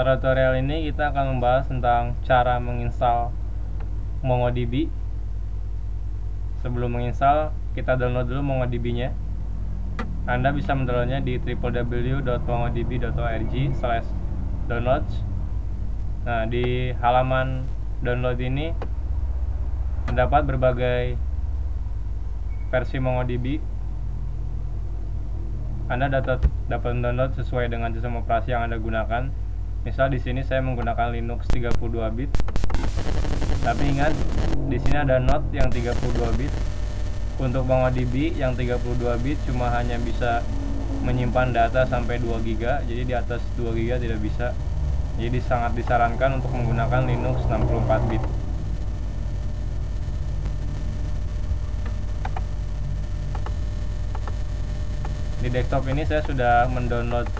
Pada tutorial ini kita akan membahas tentang cara menginstal MongoDB. Sebelum menginstal, kita download dulu MongoDB-nya. Anda bisa mendownloadnya di www.mongodb.org/downloads. Nah, di halaman download ini terdapat berbagai versi MongoDB. Anda dapat mendownload sesuai dengan sistem operasi yang Anda gunakan. Misal di sini saya menggunakan Linux 32 bit. Tapi ingat, di sini ada Node yang 32 bit. Untuk MongoDB yang 32 bit cuma hanya bisa menyimpan data sampai 2 GB, jadi di atas 2 GB tidak bisa. Jadi sangat disarankan untuk menggunakan Linux 64 bit. Di desktop ini saya sudah mendownload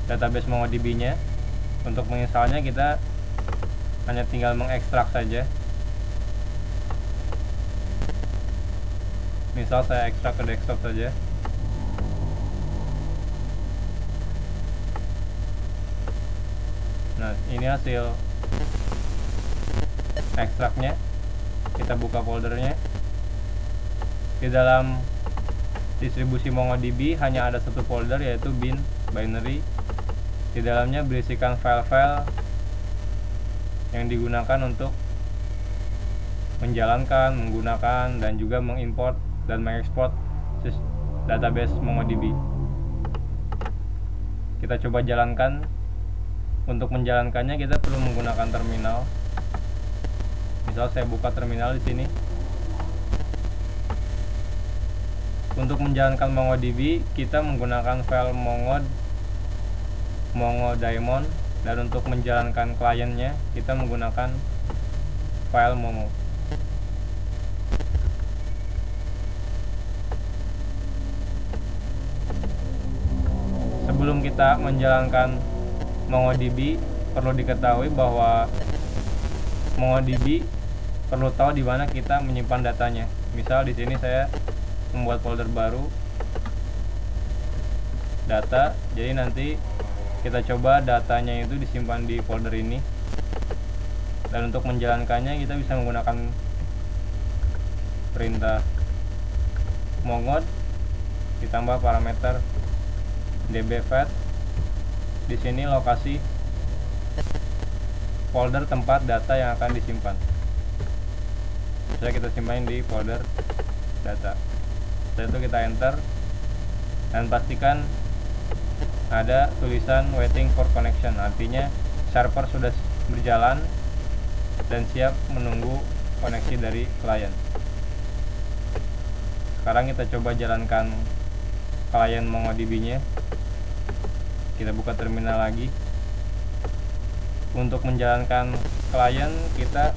database MongoDB-nya. Untuk menginstalnya kita hanya tinggal mengekstrak saja. Misal saya ekstrak ke desktop saja. Nah, ini hasil ekstraknya. Kita buka foldernya. Di dalam distribusi MongoDB hanya ada satu folder, yaitu bin binary. Di dalamnya berisikan file-file yang digunakan untuk menjalankan, menggunakan, dan juga mengimport dan mengekspor database MongoDB. Kita coba jalankan. Untuk menjalankannya kita perlu menggunakan terminal. Misal saya buka terminal di sini. Untuk menjalankan MongoDB kita menggunakan file mongodaemon, dan untuk menjalankan kliennya kita menggunakan file mongo. Sebelum kita menjalankan MongoDB, perlu diketahui bahwa MongoDB perlu tahu di mana kita menyimpan datanya. Misal di sini saya membuat folder baru data, jadi nanti kita coba datanya itu disimpan di folder ini. Dan untuk menjalankannya kita bisa menggunakan perintah mongod ditambah parameter dbfat. Di sini lokasi folder tempat data yang akan disimpan. Bisa kita simpan di folder data. Setelah itu kita enter dan pastikan ada tulisan waiting for connection, artinya server sudah berjalan dan siap menunggu koneksi dari klien. Sekarang kita coba jalankan klien MongoDB-nya. Kita buka terminal lagi. Untuk menjalankan klien kita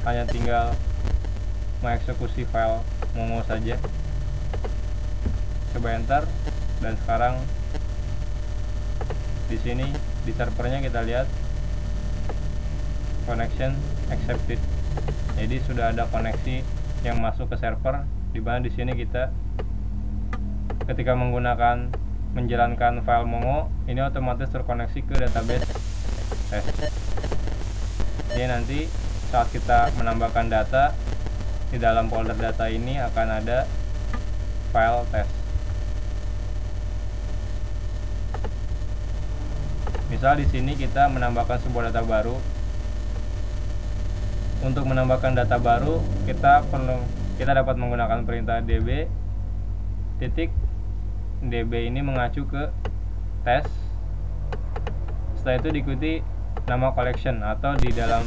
hanya tinggal mengeksekusi file mongo saja. Coba enter, dan sekarang di sini di servernya kita lihat connection accepted. Jadi sudah ada koneksi yang masuk ke server, di mana di sini kita ketika menjalankan file mongo ini otomatis terkoneksi ke database test. Jadi nanti saat kita menambahkan data di dalam folder data ini akan ada file test. Misal di sini kita menambahkan sebuah data baru. Untuk menambahkan data baru kita dapat menggunakan perintah db titik. DB ini mengacu ke tes. Setelah itu diikuti nama collection, atau di dalam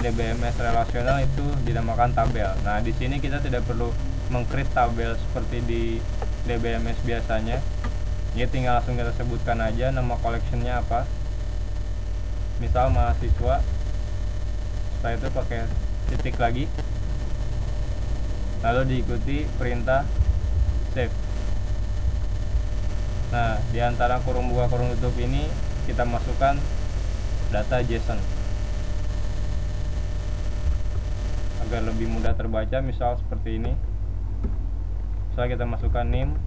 DBMS relasional itu dinamakan tabel. Nah, di sini kita tidak perlu meng-create tabel seperti di DBMS biasanya. Jadi tinggal langsung kita sebutkan aja nama collectionnya apa. Misal mahasiswa. Setelah itu pakai titik lagi. Lalu diikuti perintah save. Nah, di antara kurung buka kurung tutup ini kita masukkan data JSON agar lebih mudah terbaca. Misal seperti ini. Misal kita masukkan name,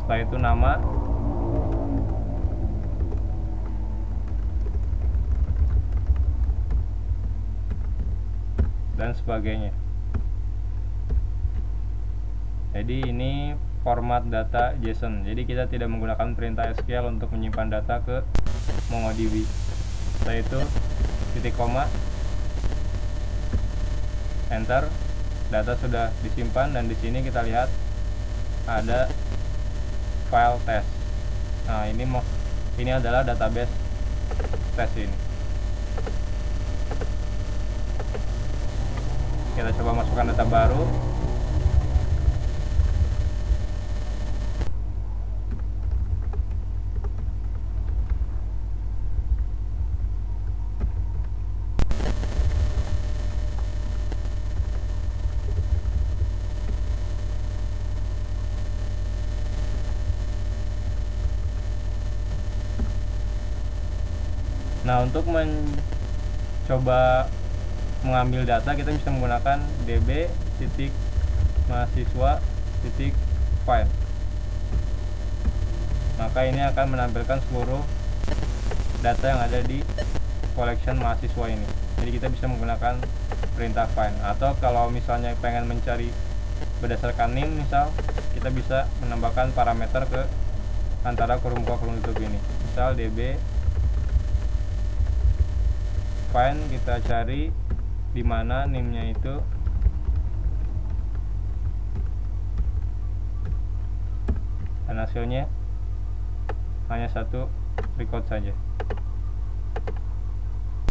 setelah itu nama, dan sebagainya. Jadi ini format data JSON. Jadi kita tidak menggunakan perintah SQL untuk menyimpan data ke MongoDB. Setelah itu titik koma, enter, data sudah disimpan, dan di sini kita lihat ada file test. Nah, ini adalah database test ini. Kita coba masukkan data baru. Nah, untuk mencoba mengambil data, kita bisa menggunakan db.mahasiswa.file. Maka ini akan menampilkan seluruh data yang ada di collection mahasiswa ini. Jadi kita bisa menggunakan perintah find. Atau kalau misalnya pengen mencari berdasarkan name, misal kita bisa menambahkan parameter ke antara kurung tutup ini. Misal db find, kita cari di mana name-nya itu dan hasilnya hanya satu record saja.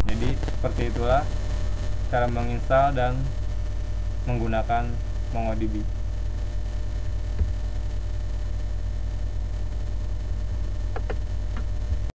Jadi seperti itulah cara menginstal dan menggunakan MongoDB.